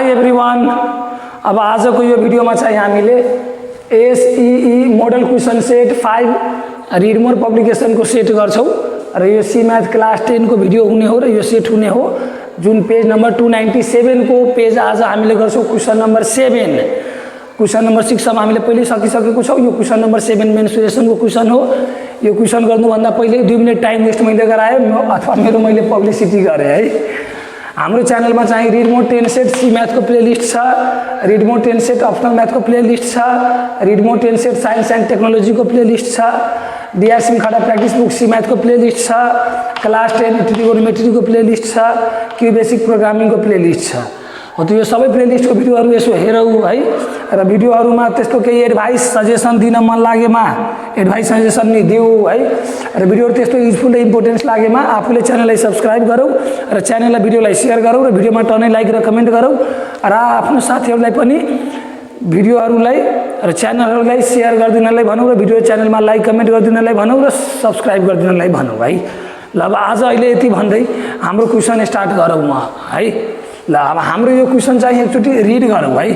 High everyone. अब आजको यो भिडियोमा चाहिँ हामीले SEE model question set 5 read more पब्लिकेसनको सेट गर्छौं र यो सी मैथ क्लास 10 को भिडियो हुने हो र यो सेट हुने हो जुन पेज नम्बर 297 को पेज आज हामीले गर्छौं क्वेसन नम्बर 7। क्वेसन नम्बर 6 सम्म हामीले पहिले सकिसकेको छौं। यो क्वेसन नम्बर 7 मेन्सुरेसनको क्वेसन हो। यो क्वेसन गर्नुभन्दा पहिले 2 मिनेट टाइम वेस्ट मैले गराए अथवा मैले पब्लिसिटी गरे है। हाम्रो च्यानलमा चाहिँ read more 10 set C math को प्लेलिस्ट छ, read more 10 set optional math को प्लेलिस्ट छ, read more 10 set science and technology को प्लेलिस्ट छ, डीआरसी खडा प्र्याक्टिस बुक सी मैथ को प्लेलिस्ट छ, क्लास 10 ट्रिगोनोमेट्री को प्लेलिस्ट छ, क्यू बेसिक प्रोग्रामिङ को प्लेलिस्ट छ। हो त यो सबै प्लेलिस्ट को भिडियोहरु यसो हेरौ है र भिडियोहरुमा त्यस्तो केही एडभाइस सजेसन दिन मन लागेमा एडभाइस सजेसन नि दिउ है र भिडियोहरु त्यस्तो युजफुल र इम्पोर्टेन्स लागेमा आफूले च्यानललाई सब्स्क्राइब गरौ र च्यानललाई भिडियोलाई शेयर गरौ र भिडियोमा टर्नै लाइक र कमेन्ट गरौ र आफ्नो साथीहरुलाई पनि भिडियोहरुलाई र च्यानलहरुलाई शेयर गर्दिनलाई भनौ र भिडियो च्यानलमा लाइक कमेन्ट गर्दिनलाई भनौ र सब्स्क्राइब गर्दिनलाई भनौ है। ल अब आज अहिले यति भन्दै हाम्रो क्वेशन स्टार्ट गरौ म है। ल अब हाम्रो यो क्वेशन चाहिँ एकचोटी रिड गरौ है।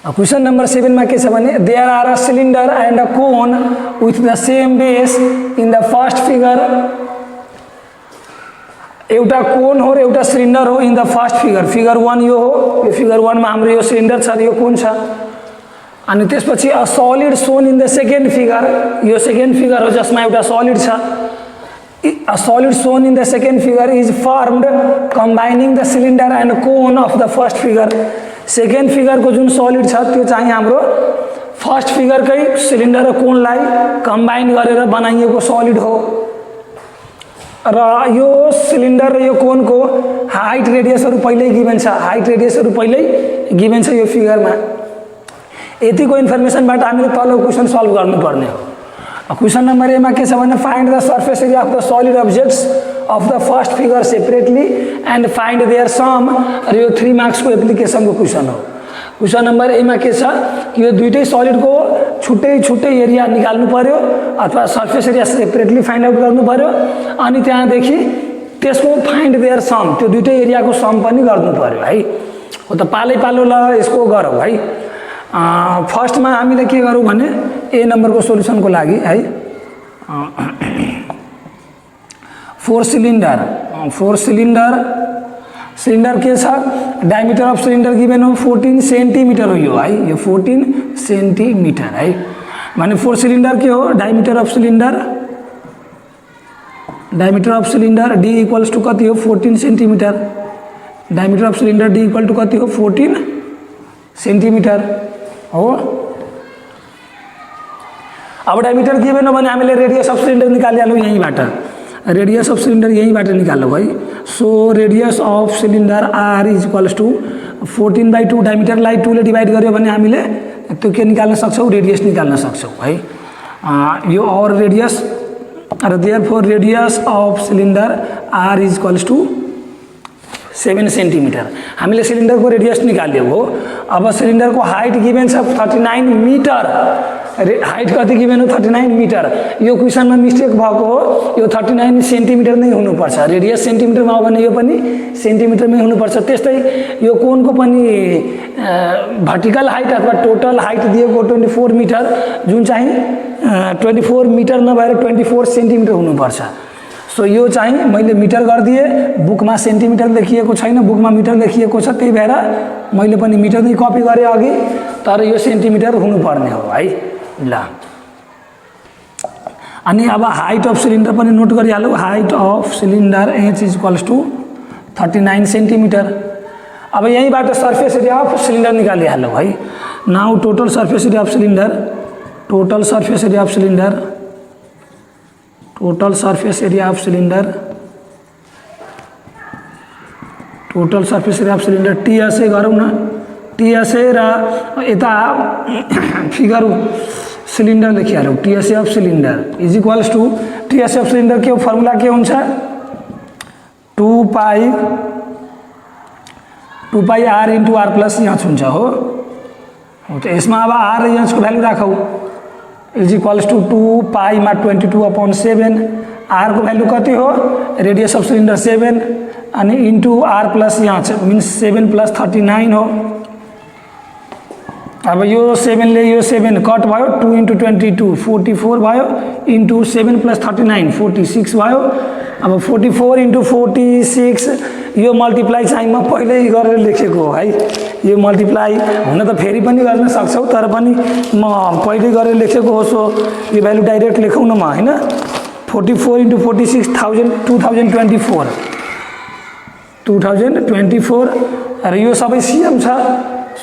क्वेशन नम्बर 7 मा के छ भने there are a cylinder and a cone with the same base in the first figure. एउटा कोन हो र एउटा सिलिन्डर हो in the first figure. Figure 1 यो हो। यो फिगर 1 मा हाम्रो यो सिलिन्डर छ र यो कोन छ। अनि त्यसपछि a solid cone in the second figure. यो सेकेन्ड फिगर हो जसमा एउटा सलिड छ। A solid shown in the second figure is formed combining the cylinder and cone of the first figure। Second figure को जुन सलिड छ त्यो चाहिँ हाम्रो फर्स्ट फिगर कै सिलिन्डर र कोनलाई कम्बाइन गरेर बनाइएको सलिड हो र यो सिलिन्डर र यो कोनको हाइट रेडियसहरु पहिल्यै गिभन छ। हाइट रेडियसहरु पहिल्यै गिभन छ यो फिगरमा। यतिको इन्फर्मेसनबाट हामीले तल क्वेशन सल्भ गर्नुपर्ने हो। क्वेशन नंबर ए में के find the surface area of the solid objects of the first figure separately and find their sum र यो 3 मार्क्स को एप्लिकेशन को क्वेशन हो। क्वेशन नंबर ए में के छ कि यो दुईटै सलिड को छुट्टै छुट्टै एरिया निकाल्नु पर्यो अथवा surface area separately find out गर्नु पर्यो अनि त्यहाँदेखि त्यसको फाइंड देयर सम त्यो दुईटै एरिया को सम पनि गर्नु पर्यो है। हो त पालै पालो ल यसको गरौ है। फर्स्ट में हामीले के गरौँ भने ए नंबर को सोल्युसन को लागि है। 4 सिलिन्डर सिलिन्डर के छ डायमिटर अफ सिलिन्डर गिभन हो 14 सेन्टिमिटर हो यो है। यो 14 सेन्टिमिटर है माने 4 सिलिन्डर के हो diameter of cylinder D equals to कति हो 14 centimetre. Diameter of cylinder D equal to कति हो 14 सेन्टिमिटर हो। अब डायमिटर गिभन हो भने हामीले रेडियस अफ सिलिन्डर निकालिहालौँ यहीँबाट। रेडियस अफ सिलिन्डर यहीँबाट निकालौँ है। So radius of cylinder are is equals to 14/2 डायमिटरलाई 2 ले डिवाइड गर्यो भने हामीले त्यो के निकाल्न सक्छौँ रेडियस निकाल्न सक्छौँ है। यो और रेडियस र therefore radius of cylinder are is equals to 7 centimetre. हामीले सिलिन्डर को रेडियस निकाल्यो हो। अब सिलिन्डर को हाइट गिभन छ 39 मिटर। हाइट कति गिभन हो 39 मिटर। यो क्वेशनमा मिस्टेक भएको हो। यो 39 सेन्टिमिटर नै हुनुपर्छ। रेडियस सेन्टिमिटरमा हो भने यो पनि सेन्टिमिटरमै हुनुपर्छ। त्यस्तै यो कोनको पनि भर्टिकल हाइट अथवा टोटल हाइट दिएको 24 मिटर जुन चाहिँ 24 मिटर नभएर 24 सेन्टिमिटर हुनुपर्छ। सो यो चाहिँ मैले मिटर गरिदिए बुकमा सेन्टिमिटर लेखिएको छैन बुकमा मिटर लेखिएको छ त्यही भएर मैले पनि मिटर नै कपी गरे अघि तर यो सेन्टिमिटर हुनुपर्ने हो है। ल अनि अब हाइट अफ सिलिन्डर पनि नोट गरिहालौ। Height of cylinder H is equals to 39 centimetre. अब यहीँबाट सर्फेस एरिया अफ सिलिन्डर निकालिहालौ है। Now total surface area of cylinder total surface area of cylinder TSA गरौँ न। टीएसए र यता फिगर सिलिन्डर लेखिहालौँ। TSA of cylinder is equals to TSA of cylinder के फर्मुला के हुन्छ 2 pi R into R plus यहाँ हुन्छ हो। तो यसमा अब आर र यहाँ को भ्यालु राखौ इज इक्वल्स टू 2 पाई मा 22/7। आर को भ्यालु कति हो रेडियस अफ सिलिन्डर 7 अनि इन्टु आर प्लस यहाँ छ मिन्स 7 + 39 हो। अब यो 7 ले यो 7 कट भयो 2 × 22 44 भयो इन्टु 7 + 39 46 भयो। अब 44 × 46 यो मल्टिप्लाई चाहिँ म पहिल्यै गरेर लेखेको हो है। यो मल्टिप्लाई हुन त फेरि पनि गर्न सक्छौ तर पनि म पहिल्यै गरेर लेखेको हो। सो यो भ्यालु डाइरेक्ट लेखौँ न म हैन। 44 × 46 2024 र यो सबै सीएम छ।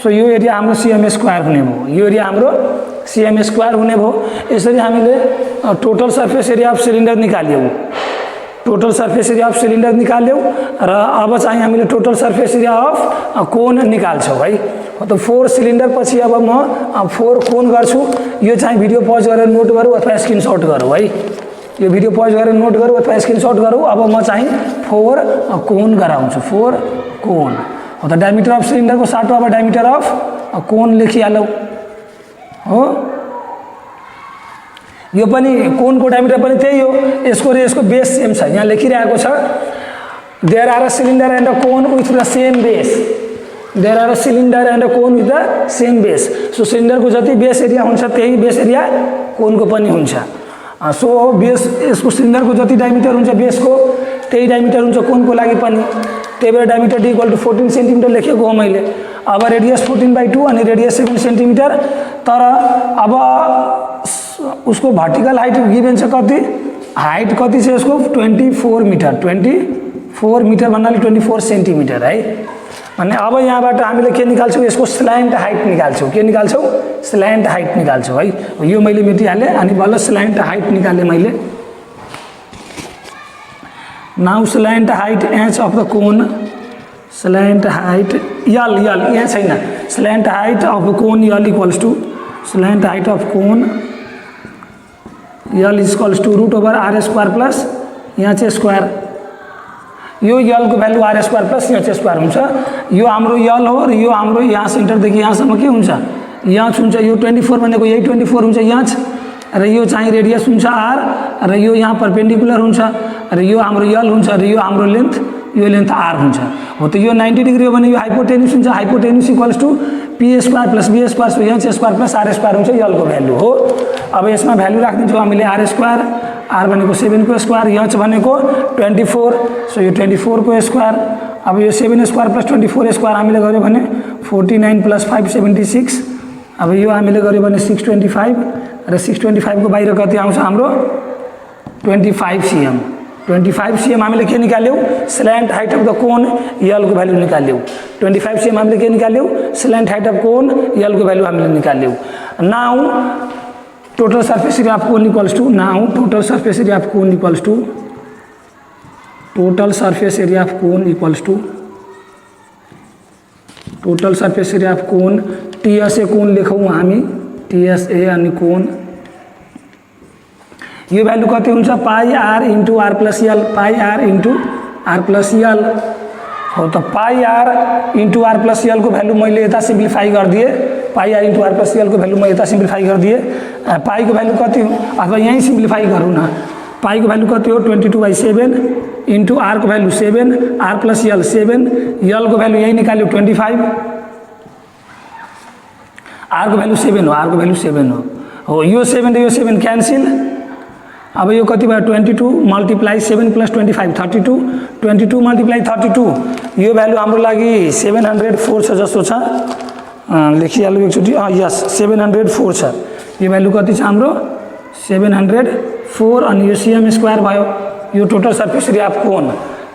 सो यो एरिया हाम्रो सीएम स्क्वायर हुने भयो। यो एरिया हाम्रो सीएम स्क्वायर हुने भयो। यसरी हामीले total surface area of cylinder निकाल्यौँ। Total surface area of cylinder निकाल्यौँ र अब चाहिँ हामीले total surface area of cone निकाल्छौँ है। त 4 सिलिन्डर पछि अब म 4 कोन गर्छु। यो चाहिँ भिडियो पज गरेर नोट गरौँ अथवा स्क्रिनशट गरौँ है। यो भिडियो पज गरेर नोट गरौँ अथवा स्क्रिनशट गरौँ। अब म चाहिँ 4 कोन गराउँछु। 4 कोन हो त डायमिटर अफ सिलिन्डरको साटो अब डायमिटर अफ कोन लेखिहालौँ हो। यो पनि कोनको डायमिटर पनि त्यही हो। यसको र यसको बेस सेम छ। यहाँ लेखिरहेको छ there are a cylinder and a cone with the same base. There are a cylinder and a cone with the same base. So सिलिन्डरको जति बेस एरिया हुन्छ त्यही बेस एरिया कोनको पनि हुन्छ। सो बेस यसको सिलिन्डरको जति डायमिटर हुन्छ बेसको त्यही डायमिटर हुन्छ कोनको लागि पनि। त्यही भएर डायमिटर D = 14 सेन्टिमिटर लेखेको हो मैले। अब रेडियस 14/2 अनि रेडियस 7 सेन्टिमिटर। तर अब उसको भर्टिकल हाइट गिभन छ कति, हाइट कति छ यसको 24 मिटर। 24 मिटर भन्नाले 24 सेन्टिमिटर है। भने अब यहाँबाट हामीले के निकाल्छौँ, यसको स्ल्यान्ट हाइट निकाल्छौँ। के निकाल्छौँ, स्ल्यान्ट हाइट निकाल्छौँ है। यो मैले मेटिहालेँ अनि बल्ल स्ल्यान्ट हाइट निकालेँ मैले। Now slant height H of the cone, slant height L यहाँ छैन। Slant height of cone L equals to slant height of cone L equals to √r² plus यहाँ चाहिँ स्क्वायर। यो यल को भ्यालु r² प्लस यहाँ चाहिँ स्क्वायर हुन्छ। यो हाम्रो यल हो र यो हाम्रो यहाँ सेन्टरदेखि यहाँसम्म के हुन्छ, यहाँ हुन्छ। यो 24 भनेको यही 24 हुन्छ यहाँ र यो चाहिँ रेडियस हुन्छ r र यो यहाँ परपेन्डिकुलर हुन्छ र यो हाम्रो यल हुन्छ र यो हाम्रो लेन्थ, यो लेन्थ r हुन्छ। हो त यो 90 डिग्री हो भने यो हाइपोटेन्युस हुन्छ। Hypotenuse equals two p² + b² so यहाँ चाहिँ स्क्वायर प्लस r² हुन्छ यलको भ्यालु हो। अब यसमा भ्यालु राखिदिन्छौँ हामीले r², r भनेको 7 को स्क्वायर, h भनेको 24 सो यो 24 को स्क्वायर। अब यो 7² + 24 स्क्वायर हामीले गर्यो भने 49 + 5 76। अब यो हामीले गर्यो भने 625 र 625 को बाहिर कति आउँछ हाम्रो 25 cm। 25 cm हामीले के निकाल्यौँ, slant height of the cone L को भ्यालु निकाल्यौँ। 25 cm हामीले के निकाल्यौँ, slant height of cone L को भ्यालु हामीले निकाल्यौँ। Now total surface area of cone equals to, now total surface area of cone equals to, total surface area of cone equals to total surface area of cone TSA cone लेखौँ हामी। TSA अनि कोन यो value कति हुन्छ, πr × r + l, πr × r + l हो। त πr × r + l को value मैले यता सिम्प्लिफाई गरिदिएँ। πr × r + l को भ्यालु म यता सिम्प्लिफाई गरिदिएँ। पाई को भ्यालु कति हो, अथवा यहीँ सिम्प्लिफाई गरौँ न। पाई को भ्यालु कति हो 22/7 × r को भ्यालु 7, r + l 7, यल को भ्यालु यही निकाल्यो 25, r को भ्यालु 7 हो, r को भ्यालु 7 हो। यो 7 र यो 7 क्यान्सिल। अब यो कति भयो 22 × 7 + 25 32, 22 × 32 यो भ्यालु हाम्रो लागि 704 छ जस्तो छ। लेखिहालौँ एकचोटि। यस 704 छ। यो भ्यालु कति छ हाम्रो 704 अनि यो cm² भयो। यो total surface area of cone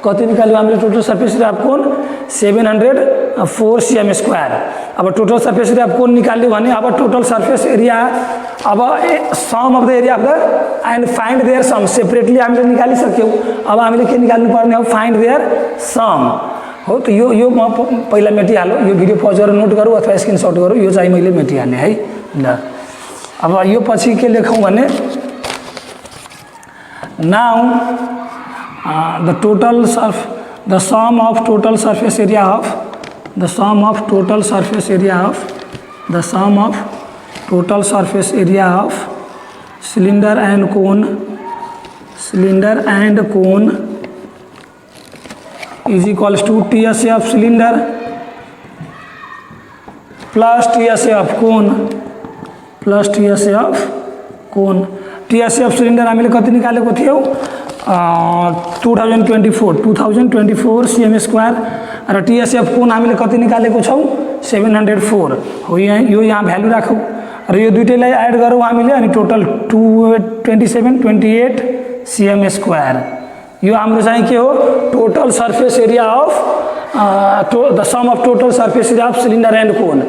कति निकाल्यो हामीले, total surface area of cone 704 cm²। अब total surface area of cone निकाल्यो भने अब टोटल सर्फेस एरिया, अब sum of the area of the and find their sum separately हामीले निकालिसक्यौँ। अब हामीले के निकाल्नु पर्ने हो, फाइन्ड देयर सम हो। त यो म पहिला मेटिहालौँ। यो भिडियो पज गरेर नोट गरौँ अथवा स्क्रिनशट गरौँ। यो चाहिँ मैले मेटिहालेँ है। ल अब यो पछि के लेखौँ भने now the sum of total surface area of the sum of total surface area of cylinder and cone is equals to TSA of cylinder plus TSA of cone plus TSA of cone. TSA of cylinder हामीले कति निकालेको थियौँ 2024 CM square र TSA of cone हामीले कति निकालेको छौँ 704 हो। यो यहाँ भ्यालु राखौँ र यो दुईटैलाई एड गरौँ हामीले अनि टोटल 2728 सीएम स्क्वायर। यो हाम्रो चाहिँ के हो total surface area of the sum of total surface area of cylinder and cone.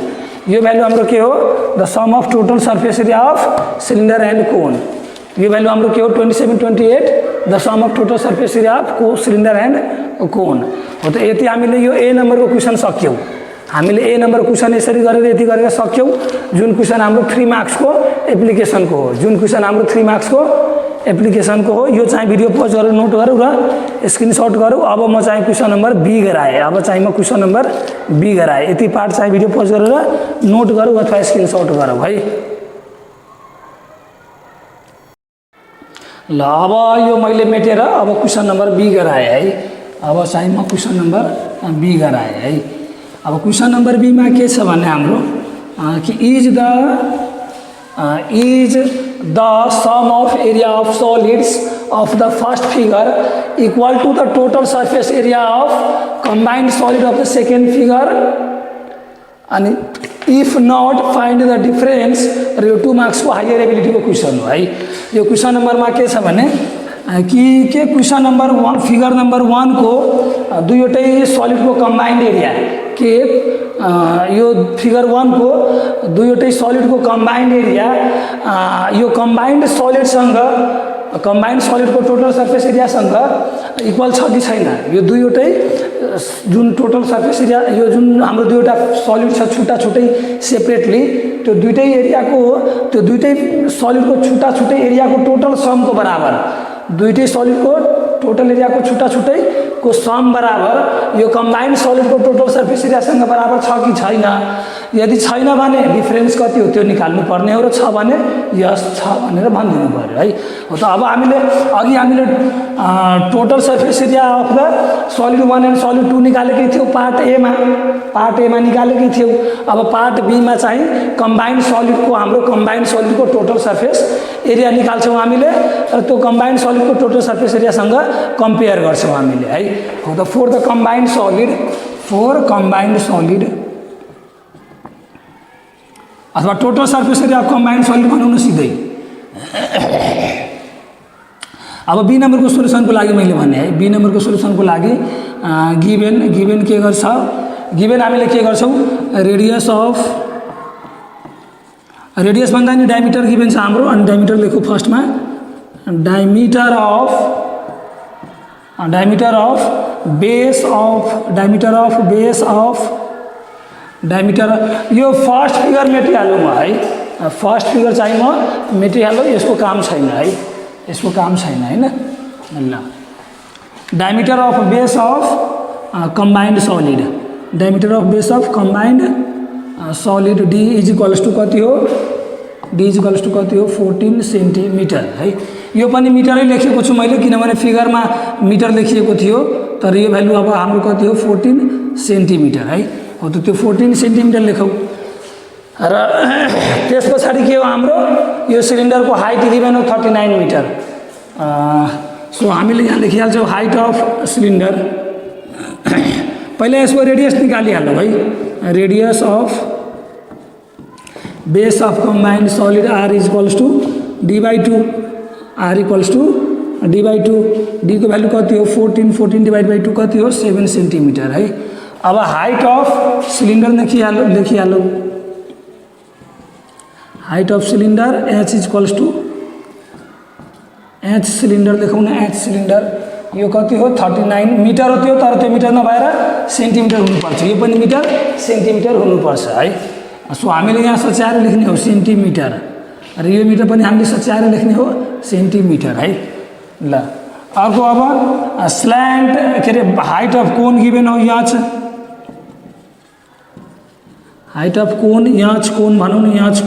यो भ्यालु हाम्रो के हो the sum of total surface area of cylinder and cone. यो भ्यालु हाम्रो के हो 2728 the sum of total surface area of cylinder and cone हो। त यति हामीले यो ए नम्बरको क्वेसन सक्यौँ। हामीले ए नम्बर क्वेसन यसरी गरेर यति गरेर सक्यौँ। जुन क्वेसन हाम्रो 3 मार्क्सको एप्लिकेसनको हो, जुन क्वेसन हाम्रो 3 मार्क्सको एप्लिकेसनको हो। यो चाहिँ भिडियो पज गरेर नोट गरौँ र स्क्रिनसट गरौँ। अब म चाहिँ क्वेसन नम्बर बी गराएँ। अब चाहिँ म क्वेसन नम्बर बी गराएँ। यति पार्ट चाहिँ भिडियो पज गरेर नोट गरौँ अथवा स्क्रिनसट गरौँ है। ल अब यो मैले मेटेर अब क्वेसन नम्बर बी गराएँ है। अब चाहिँ म क्वेसन नम्बर बी गराएँ है। अब क्वेसन नम्बर बीमा के छ भने हाम्रो कि is the sum of area of solids of the first figure equal to the total surface area of combined solid of the second figure अनि if not find the difference र यो 2 marks को हायर एबिलिटी को question हो है। यो question नम्बरमा के छ भने कि के क्वेसन नम्बर 1 फिगर नम्बर 1 को दुईवटै सॉलिड को कंबाइंड एरिया के यो फिगर 1 को दुईवटै सॉलिड को कंबाइंड एरिया यो कंबाइंड सॉलिड को टोटल सर्फेस एरिया सँग इक्वल छ कि छैन। यो दुईवटै जुन टोटल सर्फेस एरिया यो जुन हाम्रो दुईवटा सॉलिड छ छुट्टा छुट्टै सेपरेटली त्यो दुईटै एरियाको त्यो दुईटै सॉलिडको छुट्टा छुट्टै एरियाको टोटल समको बराबर दुईटै सॉलिडको टोटल एरियाको छुट्टा छुट्टै को सम बराबर यो कंबाइंड सॉलिडको टोटल सर्फेस एरियासँग बराबर छ कि छैन। यदि छैन भने डिफरेन्स कति हो त्यो निकाल्नु पर्ने हो र छ भने यस छ भनेर भनिदिनु पर्यो है। हो त अब हामीले अघि हामीले total surface area of the solid 1 and solid 2 निकालेकै थियौँ पार्ट ए मा निकालेकै थियौँ। अब पार्ट बी मा चाहिँ कंबाइंड सॉलिडको हाम्रो कंबाइंड सॉलिडको टोटल सर्फेस एरिया निकाल्छौँ हामीले र त्यो कंबाइंड सॉलिडको टोटल सर्फेस एरियासँग कम्पेयर गर्छौँ हामीले है। हो त फॉर कंबाइंड सॉलिड अथवा total surface area of combined solid भनौँ न सिधै। अब बी नम्बरको सोल्युसनको लागि मैले भने है बी नम्बरको सोल्युसनको लागि गिभेन के गर्छ गिभेन हामीले के गर्छौँ रेडियस भन्दा नि डायमिटर गिभेन छ हाम्रो अनि डायमिटर लेखौँ फर्स्टमा डायमिटर यो फर्स्ट फिगर मेटिहालौँ है। फर्स्ट फिगर चाहिँ म मेटिहालौँ यसको काम छैन है हैन। ल diameter of base of combined solid D is equals to कति हो 14 सेन्टिमिटर है। यो पनि मिटरै लेखेको छु मैले किनभने फिगरमा मिटर लेखिएको थियो तर यो भ्यालु अब हाम्रो कति हो 14 सेन्टिमिटर है। हो त त्यो 14 सेन्टिमिटर लेखौँ र त्यस पछाडि के हो हाम्रो यो सिलिन्डरको हाइट गिभेन हो 39 मिटर। सो हामीले यहाँ लेखिहाल्छौँ हाइट अफ सिलिन्डर। पहिला यसको रेडियस निकालिहालौँ है। Radius of base of combined solid r is equals to d/2 D को भ्यालु कति हो 14 डिवाइड बाई 2 कति हो 7 सेन्टिमिटर है। अब हाइट अफ सिलिन्डर लेखिहालौँ height of cylinder h is equals to h cylinder लेखौँ न h सिलिन्डर यो कति हो 39 मिटर हो त्यो तर त्यो मिटर नभएर सेन्टिमिटर हुनुपर्छ। यो पनि मिटर सेन्टिमिटर हुनुपर्छ है। सो हामीले यहाँ सच्याएर लेख्ने हो सेन्टिमिटर र यो मिटर पनि हामीले सच्याएर लेख्ने हो सेन्टिमिटर है। ल अर्को अब स्ल्यान्ट के अरे हाइट अफ कोन गिभेन हो याच हाइट अफ कोन याच कोन भनौँ न याच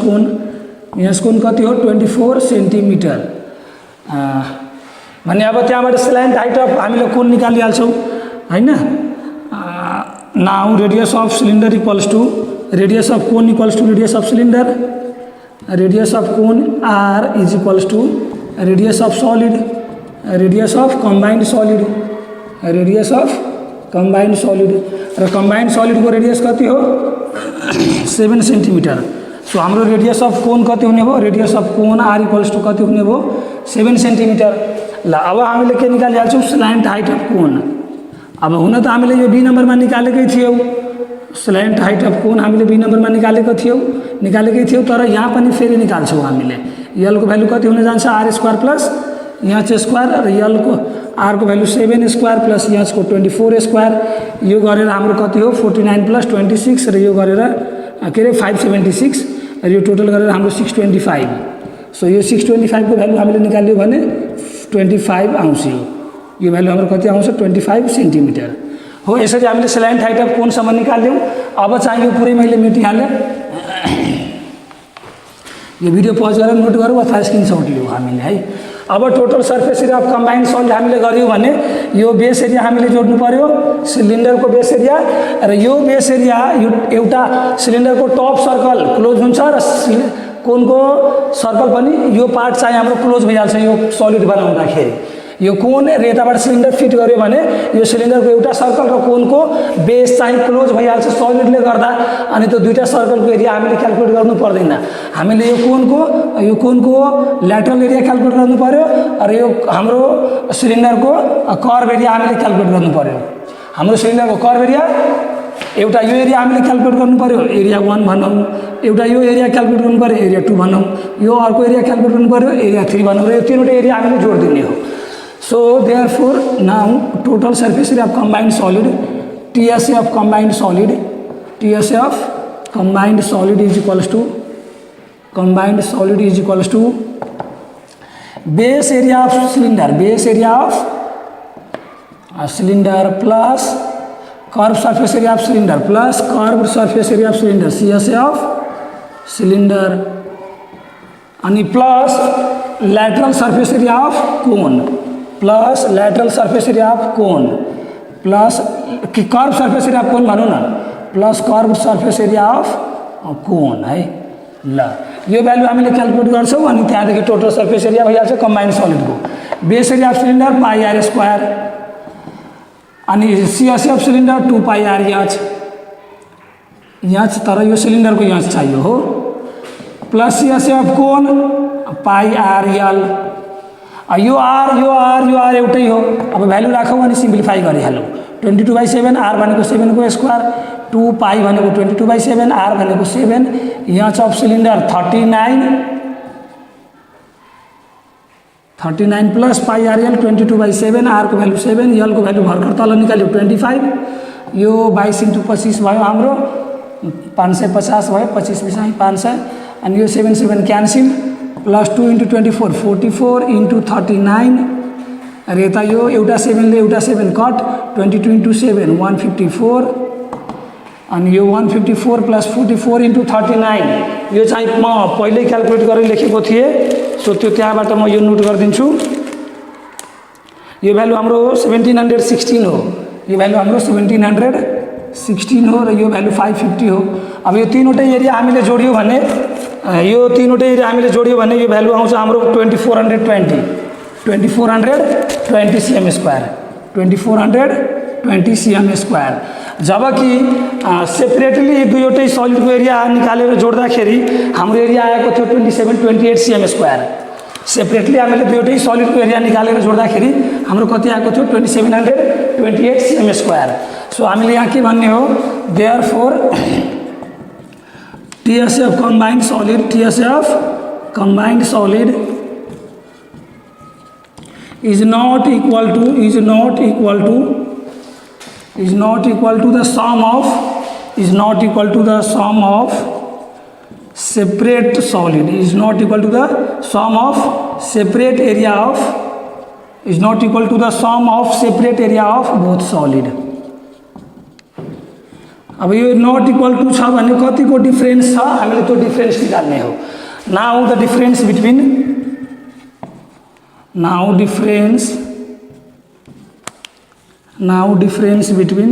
कोन कति हो 24 सेन्टिमिटर भने अब त्यहाँबाट स्ल्यान्ट हाइट अफ हामीले कोन निकालिहाल्छौँ हैन। Now radius of cylinder equals to radius of cone equals to radius of cylinder, radius of cone R is equals to radius of solid, radius of combined solid, radius of combined solid र combined solid को radius कति हो 7 centimetre. So हाम्रो radius of cone कति हुने भयो, radius of cone R equals to कति हुने भयो 7 सेन्टिमिटर। ल अब हामीले के निकालिहाल्छौँ स्ल्यान्ट हाइट अफ कोन। अब हुन त हामीले यो बी नम्बरमा निकालेकै थियौँ, स्ल्यान्ट हाइट अफ कोन हामीले बी नम्बरमा निकालेकै थियौँ तर यहाँ पनि फेरि निकाल्छौँ हामीले। यलको भ्यालु कति हुन जान्छ आर स्क्वायर प्लस यहाँ स्क्वायर र यलको आरको भ्यालु 7 स्क्वायर प्लस यहाँको 24 स्क्वायर, यो गरेर हाम्रो कति हो 49 प्लस 26 र यो गरेर के अरे 576 र यो टोटल गरेर हाम्रो 625। सो यो 625 को भ्यालु हामीले निकाल्यो भने 25 आउँछ। यो भ्यालु हाम्रो कति आउँछ 25 सेन्टिमिटर हो। यसरी हामीले स्ल्यान्ट हाइट अफ कोनसम्म निकाल्यौँ। अब चाहिँ यो पुरै मैले मेटिहालेँ। यो भिडियो पज गरेर नोट गरौँ अथवा स्क्रिनसट लियौँ हामीले है। अब total surface area of combined solid हामीले गऱ्यौँ भने यो बेस एरिया हामीले जोड्नु पर्यो, सिलिन्डरको बेस एरिया र यो बेस एरिया यो एउटा सिलिन्डरको टप सर्कल क्लोज हुन्छ र कोनको सर्कल पनि यो पार्ट चाहिँ हाम्रो क्लोज भइहाल्छ। यो सलिड बनाउँदाखेरि यो कोन र यताबाट सिलिन्डर फिट गर्यो भने यो सिलिन्डरको एउटा सर्कल र कोनको बेस चाहिँ क्लोज भइहाल्छ सलिडले गर्दा। अनि त्यो दुईटा सर्कलको एरिया हामीले क्याल्कुलेट गर्नु पर्दैन, हामीले यो कोनको ल्याटरल एरिया क्याल्कुलेट गर्नु पर्यो र यो हाम्रो सिलिन्डरको कर्भ एरिया हामीले क्याल्कुलेट गर्नु पर्यो। हाम्रो सिलिन्डरको कर्भ एरिया एउटा यो एरिया हामीले क्याल्कुलेट गर्नु पर्यो, एरिया 1 भनौँ, एउटा यो एरिया क्याल्कुलेट गर्नु पर्यो एरिया 2 भनौँ, यो अर्को एरिया क्याल्कुलेट गर्नु पर्यो एरिया 3 भनौँ र यो तीनवटा एरिया हामीले जोडिदिने हो। So therefore now total surface area of combined solid TSA of combined solid is equals to base area of cylinder plus curved surface area of cylinder plus curved surface area of cylinder CSA of cylinder and plus lateral surface area of cone plus lateral surface area of cone plus कि curve surface area of cone भनौँ न plus curve surface area of cone है। ल यो भ्यालु हामीले calculate गर्छौँ अनि त्यहाँदेखि टोटल सर्फेस एरिया भइहाल्छ कम्बाइन्ड सलिडको। Base area of cylinder pi R square अनि CSA of cylinder 2 pi R H तर यो सिलिन्डरको यच चाहियो हो plus CSA of cone pi R L यो आर एउटै हो। अब भ्यालु राखौँ अनि सिम्प्लिफाई गरिहालौँ। 22/7 आर भनेको 7 को स्क्वायर 2 पाई भनेको 22/7 आर भनेको 7 H of cylinder 39 plus pi R L 22/7 R को भ्यालु 7 यल को भ्यालु भर्खर तल निकाल्यो 25 यो 22 × 25 भयो हाम्रो 550 भयो 25 × 500 अनि यो 7 क्यान्सिल प्लस 2 × 24 44 × 39 र यता यो एउटा 7 ले एउटा 7 कट 22 × 7 154 अनि यो 154 प्लस 44 × 39 यो चाहिँ म पहिल्यै क्याल्कुलेट गरेर लेखेको थिएँ। सो त्यो त्यहाँबाट म यो नोट गरिदिन्छु। यो भ्यालु हाम्रो 1716 हो, यो भ्यालु हाम्रो 1716 हो र यो भ्यालु 550 हो। अब यो तीनवटै एरिया हामीले जोड्यो भने यो भ्यालु आउँछ हाम्रो 2420 cm स्क्वायर 2420 cm स्क्वायर। जबकि सेपरेटली दुईवटै सलिडको एरिया निकालेर जोड्दाखेरि हाम्रो एरिया आएको थियो 2728 cm स्क्वायर। सेपरेटली हामीले दुईवटै सलिडको एरिया निकालेर जोड्दाखेरि हाम्रो कति आएको थियो 2728 cm स्क्वायर। सो हामीले यहाँ के भन्ने हो therefore TSA of combined solid is not equal to the sum of separate solid is not equal to the sum of separate area of both solid। अब यो नट इक्वल टू छ भने कतिको डिफरेन्स छ हामीले त्यो डिफरेन्स निकाल्ने हो। Now difference between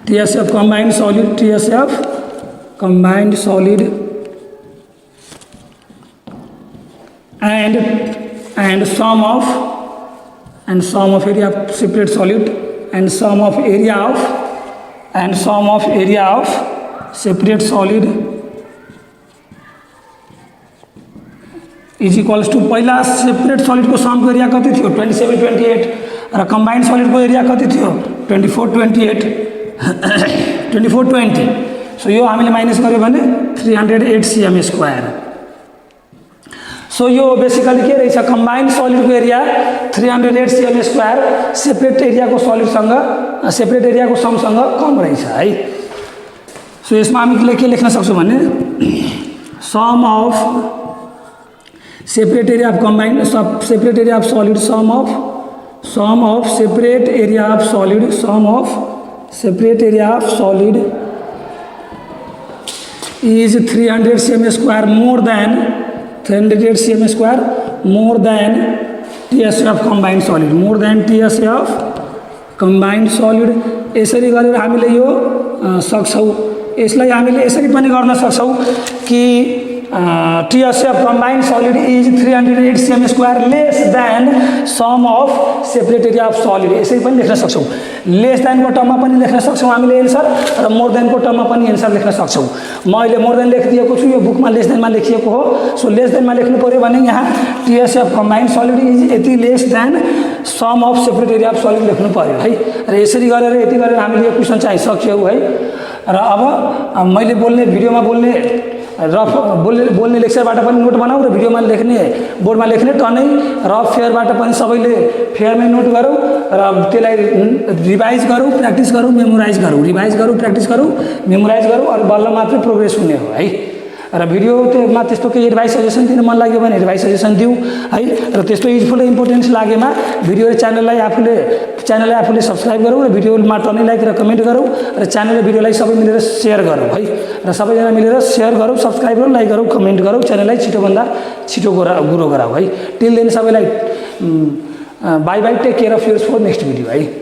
TSF combined solid, TSF combined solid and sum of area of separate solid and sum of area of separate solid is equals to पहिला separate solid को सम को area कति थियो 27 28 र combined solid को area कति थियो 24 28 24 20 so यो हामीले माइनस गर्यो भने 308 cm स्क्वायर सो यो बेसिकली के रहेछ कंबाइंड सॉलिड को area 308 cm square separate area को सॉलिड सँग सेपरेट एरिया को सम सँग कम रहेछ है सो यसमा हामीले के लेख्न सक्छौं भने sum of separate area of combined separate area of solid sum of separate area of solid separate area of solid is 300 cm square more than 300 cm square more than TSA of combined solid more than TSA of combined solid यसरी गरेर हामीले यो सक्छौं यसलाई हामीले यसरी पनि गर्न सक्छौं कि TSA of combined solid is 308 cm square less than sum of separate area of solid यसरी पनि लेख्न सक्छौं लेस देन को टर्ममा पनि लेख्न सक्छौं हामीले आन्सर र मोर देन को टर्ममा पनि आन्सर लेख्न सक्छौं म अहिले मोर देन लेखिदिएको छु यो बुकमा लेस देनमा लेखिएको हो सो लेस देनमा लेख्नु पर्यो भने यहाँ TSA of combined solid is यति less than sum of separate area of solid लेख्नु पर्यो है र यसरी गरेर यति गरेर हामीले यो क्वेशन चाहिँ सक्यौ है र अब मैले बोल्ने भिडियोमा बोल्ने रफ बोल्ने लेक्चरबाट पनि नोट बनाऊ र भिडियोमा लेख्ने बोर्डमा लेख्ने टनै रफ फेयरबाट पनि सबैले फेयरमै नोट गरौँ र त्यसलाई रिभाइज गरौँ प्र्याक्टिस गरौँ मेमोराइज गरौँ रिभाइज गरौँ प्र्याक्टिस गरौँ मेमोराइज गरौँ अनि बल्ल मात्रै प्रोग्रेस हुने हो है र भिडियोमा त्यस्तो केही एडभाइस सजेसन दिन मन लाग्यो भने एडभाइस सजेसन दिऊ है र त्यस्तो युजफुल र इम्पोर्टेन्स लागेमा भिडियो र च्यानललाई आफूले सब्स्क्राइब गरौँ र भिडियोमा टर्नै लाइक र कमेन्ट गरौँ र च्यानल र भिडियोलाई सबै मिलेर सेयर गरौँ है र सबैजना मिलेर सेयर गरौँ सब्स्क्राइब गरौँ लाइक गरौँ कमेन्ट गरौँ च्यानललाई छिटोभन्दा छिटो गुरो गराऊ है टिल देन सबैलाई bye bye take care of yours for next video है